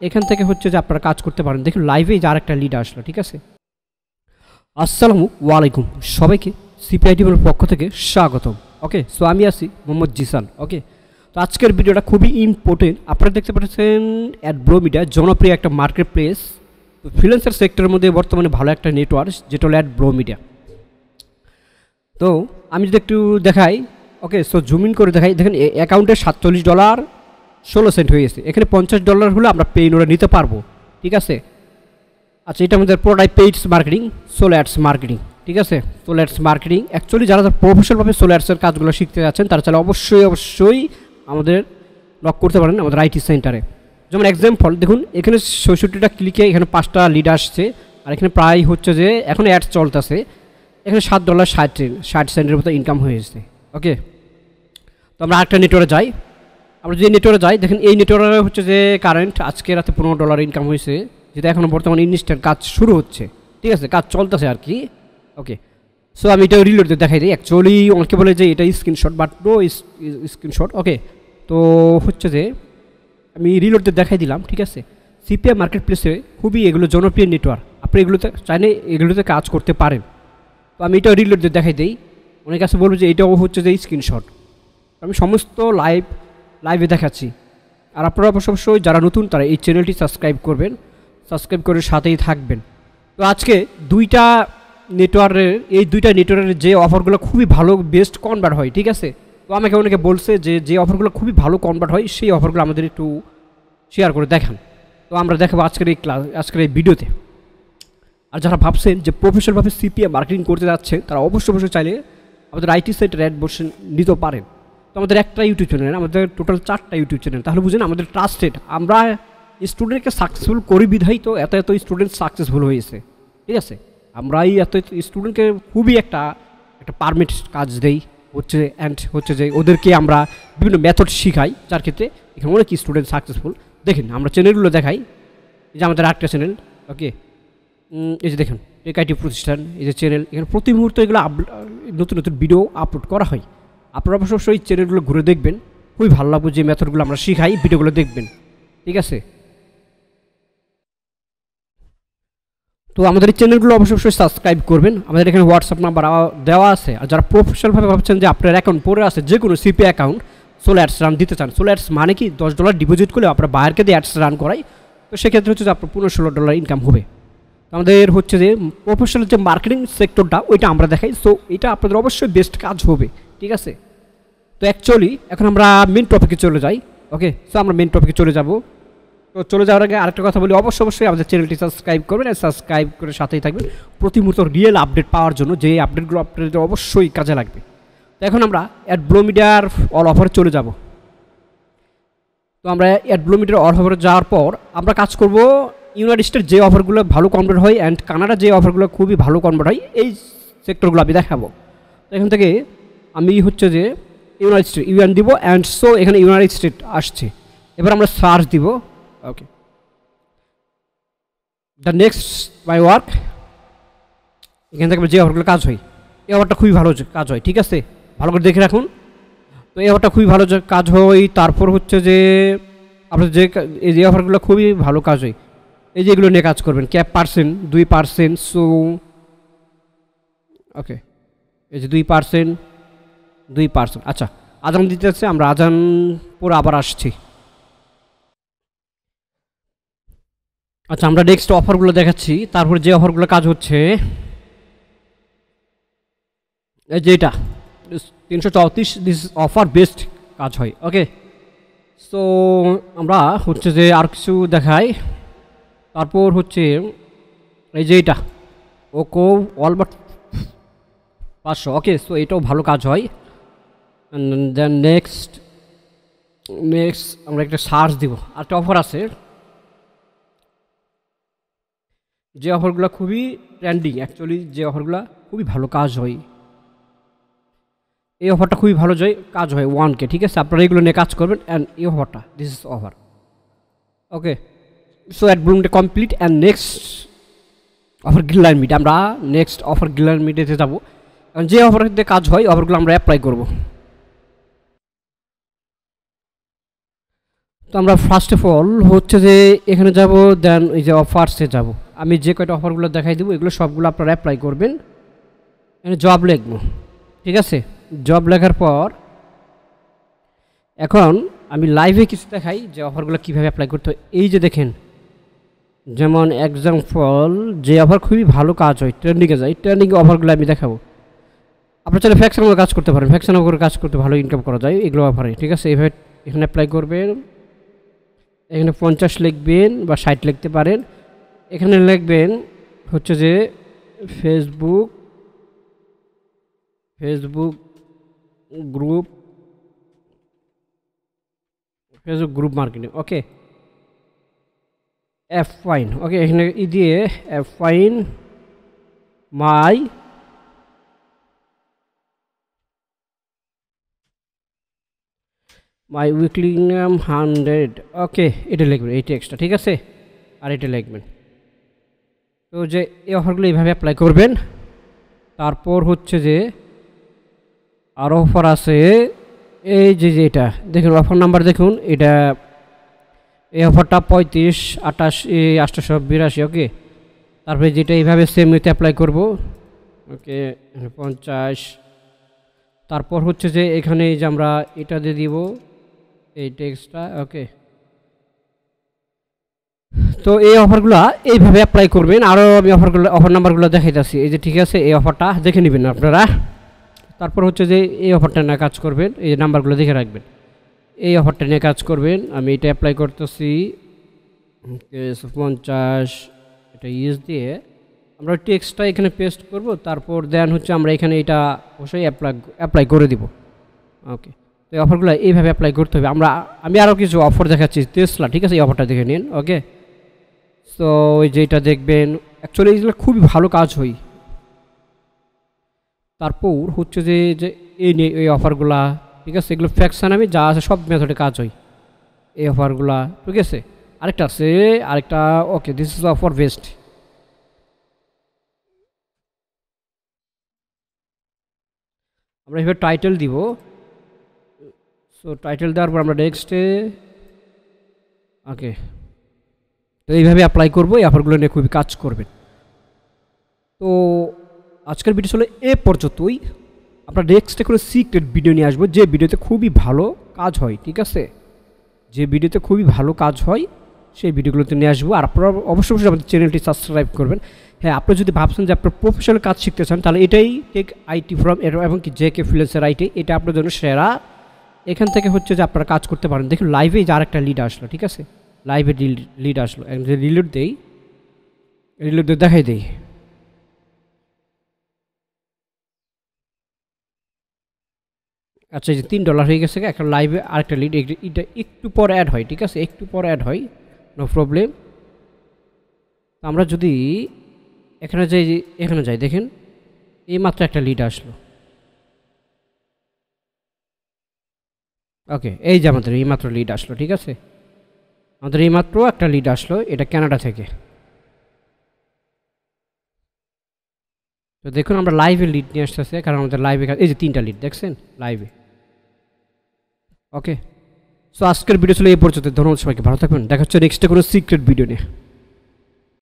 এখান থেকে হচ্ছে যে আপনারা কাজ করতে পারেন। দেখুন লাইভেই যার একটা লিড আসলো, ঠিক আছে। আসসালামু আলাইকুম সবাইকে, সিপিআইটিমের পক্ষ থেকে স্বাগতম। ওকে, সো আমি আছি মোহাম্মদ জিসান। ওকে, তো আজকের ভিডিওটা খুবই ইম্পর্টেন্ট। আপনারা দেখতে পাচ্ছেন অ্যাডব্লো মিডিয়া জনপ্রিয় একটা মার্কেট প্লেস, তো ফ্রিল্যান্সার সেক্টরের মধ্যে বর্তমানে ভালো একটা নেটওয়ার্ক, যেটা হলো অ্যাডব্লো মিডিয়া। তো আমি যদি একটু দেখাই, ওকে, সো জুম ইন করে দেখাই, দেখেন অ্যাকাউন্টে $47.16 হয়ে গেছে। এখানে $50 হলে আমরা পেইন ওরা নিতে পারবো, ঠিক আছে। আচ্ছা, এটা আমাদের পুরোটাই পেইডস মার্কেটিং, সোলো অ্যাডস মার্কেটিং, ঠিক আছে। সোলো অ্যাডস মার্কেটিং অ্যাকচুয়ালি যারা প্রফেশনালভাবে সোলো অ্যাডসের কাজগুলো শিখতে যাচ্ছেন তারা চাইলে অবশ্যই আমাদের লক করতে পারেন আমাদের আইটি সেন্টারে। যেমন এক্সাম্পল দেখুন, এখানে 66টা ক্লিকে এখানে 5টা লিড আসছে, আর এখানে প্রায় হচ্ছে যে এখন অ্যাডস চলতেছে, এখানে $7.60 মতো ইনকাম হয়েছে। ওকে, তো আমরা আরেকটা নেটওয়ার্কে যাই। আমরা যে নেটওয়ার্কে যাই, দেখেন এই নেটওয়ার্কে হচ্ছে যে কারেন্ট আজকে রাতে $15 ইনকাম হয়েছে, যেটা এখনও বর্তমানে ইনস্ট্যান্ট কাজ শুরু হচ্ছে, ঠিক আছে, কাজ চলতেছে আর কি। ওকে, সো আমি এটা রিলোড দেখাই দিই। অ্যাকচুয়ালি অনেকে বলে যে এটা স্ক্রিনশট, বাট নো স্ক্রিনশট। ওকে, তো হচ্ছে যে আমি রিলোড দেখাই দিলাম, ঠিক আছে। সিপিআই মার্কেট প্লেসে খুবই এগুলো জনপ্রিয় নেটওয়ার্ক, আপনি এগুলোতে চাইলে এগুলোতে কাজ করতে পারেন। তো আমি এটা রিলোড দেখাই দিই। অনেক কাছে বলবো যে এটাও হচ্ছে যে স্ক্রিনশট, আমি সমস্ত লাইভে দেখাচ্ছি। আর আপনারা অবশ্যই যারা নতুন তারা এই চ্যানেলটি সাবস্ক্রাইব করবেন, সাবস্ক্রাইব করে সাথেই থাকবেন। তো আজকে এই দুইটা নেটওয়ার্কের যে অফারগুলো খুবই ভালো বেস্ট কনভার্ট হয়, ঠিক আছে। তো আমাকে অনেকে বলছে যে অফারগুলো খুবই ভালো কনভার্ট হয়, সেই অফারগুলো আমাদের একটু শেয়ার করে দেখান। তো আমরা দেখাবো আজকের এই ভিডিওতে। আর যারা ভাবছেন যে প্রফেশনালভাবে সিপিআই মার্কেটিং করতে যাচ্ছেন তারা অবশ্যই চাইলে আমাদের আইটি সেন্টার অ্যাডমিশন নিতে পারেন। তো আমাদের একটা ইউটিউব চ্যানেল, আমাদের টোটাল 4টা ইউটিউব চ্যানেল, তাহলে বুঝেন আমাদের ট্রাস্টেড। আমরা স্টুডেন্টকে সাকসেসফুল করি বিধাই তো এত স্টুডেন্ট সাকসেসফুল হয়েছে, ঠিক আছে। আমরা এই এত স্টুডেন্টকে খুবই একটা পারমিট কাজ দেই, হচ্ছে যে ওদেরকে আমরা বিভিন্ন মেথড শিখাই, যার ক্ষেত্রে এখানে অনেক স্টুডেন্ট সাকসেসফুল। দেখেন আমরা চ্যানেলগুলো দেখাই, এই যে আমাদের একটা চ্যানেল, ওকে, এই যে দেখুন টেকআইটি প্রতিষ্ঠান, এই যে চ্যানেল, এখানে প্রতি মুহূর্তে এগুলো নতুন ভিডিও আপলোড করা হয়। আপনারা অবশ্যই চ্যানেলগুলো ঘুরে দেখবেন, খুবই ভালো লাগবে যে মেথডগুলো আমরা শিখাই, ভিডিওগুলো দেখবেন, ঠিক আছে। তো আমাদের এই চ্যানেলগুলো অবশ্যই সাবস্ক্রাইব করবেন। আমাদের এখানে হোয়াটসঅ্যাপ নাম্বার দেওয়া আছে। আর যারা প্রফেশনালভাবে ভাবছেন যে আপনার অ্যাকাউন্ট পড়ে আছে, যে কোনো CPI account solo ads run দিতে চান, সোলো অ্যাডস মানে কি $10 ডিপোজিট করলে আপনার বায়ারকে দিয়ে অ্যাডস রান করাই, তো সেক্ষেত্রে হচ্ছে যে আপনার $15-16 ইনকাম হবে। আমাদের হচ্ছে যে প্রফেশনাল যে মার্কেটিং সেক্টরটা ওইটা আমরা দেখাই, সো এটা আপনাদের অবশ্যই বেস্ট কাজ হবে, ঠিক আছে। তো অ্যাকচুয়ালি এখন আমরা মেন টপিকে চলে যাই। ওকে, সো আমরা মেন টপিকে চলে যাব। তো চলে যাওয়ার আগে আরেকটা কথা বলি, অবশ্যই আমাদের চ্যানেলটি সাবস্ক্রাইব করবেন, আর সাবস্ক্রাইব করে সাথেই থাকবেন প্রতি মুহূর্ত রিয়েল আপডেট পাওয়ার জন্য, যে আপডেটগুলো আপনাদের অবশ্যই কাজে লাগবে। তো এখন আমরা অ্যাডব্লো মিডিয়ার অল অফারে চলে যাব। তো আমরা অ্যাডব্লো মিডিয়ার অল অফারে যাওয়ার পর আমরা কাজ করব ইউনাইটেড স্টেট যে অফারগুলো ভালো কনভার্ট হয়, অ্যান্ড কানাডা যে অফারগুলো খুবই ভালো কনভার্ট হয়, এই সেক্টরগুলো আমি দেখাবো। তো এখান থেকে আমি হচ্ছে যে ইউনাইটেড স্টেট ইউএন দিব, অ্যান্ড সো এখানে ইউনাইটেড স্টেট আসছে। এবার আমরা সার্চ দিব। ওকে, দ্য নেক্সট মাই ওয়ার্ক, এখান থেকে যে অফারগুলো কাজ হয়, এই অফারটা খুবই ভালো কাজ হয়, ঠিক আছে, ভালো করে দেখে রাখুন। তো এই অফারটা খুবই ভালো কাজ হয়। তারপর হচ্ছে যে আপনার যে অফারগুলো খুবই ভালো কাজ হয়, এই যে এগুলো নিয়ে কাজ করবেন, ক্যাপ পার্সেন্ট 2%, সো ওকে, এই যে 2%। আচ্ছা, আজান দিতে আছে, আমরা আজান পরে আবার আসছি। আচ্ছা, আমরা নেক্সট অফারগুলো দেখাচ্ছি। তারপরে যে অফারগুলো কাজ হচ্ছে, এই যে এটা 334, দিস অফার বেস্ট কাজ হয়। ওকে, সো আমরা হচ্ছে যে আর কিছু দেখাই। তারপর হচ্ছে এই যে এটা ওকো অলবাট 500। ওকে, সো এটাও ভালো কাজ হয়। দেন নেক্সট আমরা একটা সার্চ দিব। আরেকটা অফার আছে, যে অফারগুলো খুবই ট্রেন্ডিং, অ্যাকচুয়ালি যে অফারগুলো খুবই ভালো কাজ হয়, এই অফারটা খুবই ভালো কাজ হয় 1K, ঠিক আছে। আপনারা এগুলো নিয়ে কাজ করবেন, অ্যান্ড এই অফারটা this is offer. Okay, so অ্যাডব্লুমটা complete, and next offer Greenline Meet, আমরা নেক্সট অফার গ্রিনলাইন মিটেতে যাবো। যে অফারতে কাজ হয় অফারগুলো আমরা অ্যাপ্লাই করব। তো আমরা ফার্স্ট অফ অল হচ্ছে যে এখানে যাব, দেন এই যে অফার্সে যাব। আমি যে কয়টা অফারগুলো দেখাই দেবো এগুলো সবগুলো আপনারা অ্যাপ্লাই করবেন। এখানে জব লিখবো, ঠিক আছে। জব লেখার পর এখন আমি লাইভে কিছু দেখাই যে অফারগুলো কীভাবে অ্যাপ্লাই করতে হয়। এই যে দেখেন, যেমন এক্সাম্পল যে অফার খুবই ভালো কাজ হয়, ট্রেন্ডিংয়ে যায়, ট্রেন্ডিং অফারগুলো আমি দেখাবো। আপনার চাইলে ফ্যাকশনের কাজ করতে পারেন, ফ্যাকশনের করে কাজ করতে ভালো ইনকাম করা যায় এগুলো অফারে, ঠিক আছে। এইভাবে এখানে অ্যাপ্লাই করবেন। এখানে 50 লিখবেন বা 60 লিখতে পারেন। এখানে লিখবেন হচ্ছে যে ফেসবুক গ্রুপ মার্কেটিং, ওকে। F1, ওকে। এখানে দিয়ে F1 মাই উইকলি ইনকাম 100, ওকে। এটা লিখবেন, এই টেক্সটটা, ঠিক আছে। আর এটা লিখবেন। তো যে এই অফারগুলো এইভাবে অ্যাপ্লাই করবেন। তারপর হচ্ছে যে আরও অফার আছে, এই যে এটা দেখুন, অফার নাম্বার দেখুন, এটা এই অফারটা 35, 28, 882, ওকে। তারপরে যেটা এইভাবে সেম উইথ অ্যাপ্লাই করব, ওকে। 50। তারপর হচ্ছে যে এখানে যে আমরা এটা দিয়ে দিব এই টেক্সটটা, ওকে। তো এই অফারগুলো এইভাবে অ্যাপ্লাই করবেন। আরও আমি অফার নাম্বারগুলো দেখাইতেছি, এই যে, ঠিক আছে। এই অফারটা দেখে নেবেন আপনারা। তারপর হচ্ছে যে এই অফারটা নিয়ে কাজ করবেন, এই নাম্বারগুলো দেখে রাখবেন। এই অফারটা নিয়ে কাজ করবেন। আমি এটা অ্যাপ্লাই করতেছি 50, এটা ইউজ দিয়ে আমরা টেক্সটটা এখানে পেস্ট করব। তারপর দেন হচ্ছে আমরা এখানে এটা অবশ্যই অ্যাপ্লাই করে দিব, ওকে। তো এই অফারগুলো এইভাবে অ্যাপ্লাই করতে হবে। আমি আরও কিছু অফার দেখাচ্ছি, টেসলা, ঠিক আছে। এই অফারটা দেখে নিন, ওকে। তো ওই যেটা দেখবেন, অ্যাকচুয়ালি এইগুলো খুবই ভালো কাজ হয়। তারপর হচ্ছে যে এই অফারগুলা, ঠিক আছে। এগুলো ফ্যাকশন আমি যা আছে সব মেথডে কাজ হয় এই অফারগুলা, ঠিক আছে। আরেকটা আছে, okay. This is offer best. আমরা এভাবে টাইটেল দিব। সো টাইটেল দেওয়ার পর আমরা নেক্সটে, ওকে। তো এইভাবে অ্যাপ্লাই করবো। এই অফারগুলো নিয়ে খুবই কাজ করবেন। তো আজকের ভিডিও ছিল এ পর্যন্তই। আমরা নেক্সটে কোনো সিক্রেট ভিডিও নিয়ে আসবো, যে ভিডিওতে খুবই ভালো কাজ হয়, ঠিক আছে। যে ভিডিওতে খুবই ভালো কাজ হয় সেই ভিডিওগুলোতে নিয়ে আসবো। আর আপনারা অবশ্যই আমাদের চ্যানেলটি সাবস্ক্রাইব করবেন। হ্যাঁ, আপনি যদি ভাবছেন যে আপনার প্রফেশনাল কাজ শিখতে চান, তাহলে এটাই টেক আইটি ফ্রম এবং কি জেকে ফ্রিল্যান্সার আইটি, এটা আপনার জন্য সেরা। এখান থেকে হচ্ছে যে আপনারা কাজ করতে পারেন। দেখুন, লাইভে যে আরেকটা লিড আসলো, ঠিক আছে। লাইভে লিড আসলো, রিলোড দেখাই দেই। আচ্ছা, এই যে $3 হয়ে গেছে। একটা লাইভে আরেকটা লিড, এটা একটু পর অ্যাড হয়, ঠিক আছে। একটু পর অ্যাড হয়, নো প্রবলেম। আমরা যদি এখানে যাই, দেখেন এই মাত্র একটা লিড আসলো, ওকে। এই যে আমাদের এই মাত্র লিড আসলো, ঠিক আছে। আমাদের এই মাত্র একটা লিড আসলো, এটা কানাডা থেকে। তো দেখুন, আমরা লাইভে লিড নিয়ে আসতেছে, কারণ আমাদের লাইভে এই যে 3টা লিড দেখছেন লাইভে, ওকে। সো আজকের ভিডিও ছিল এই পর্যন্ত। ধন্যবাদ সবাইকে, ভালো থাকবেন। দেখা হচ্ছে নেক্সটে কোনো সিক্রেট ভিডিও নিয়ে।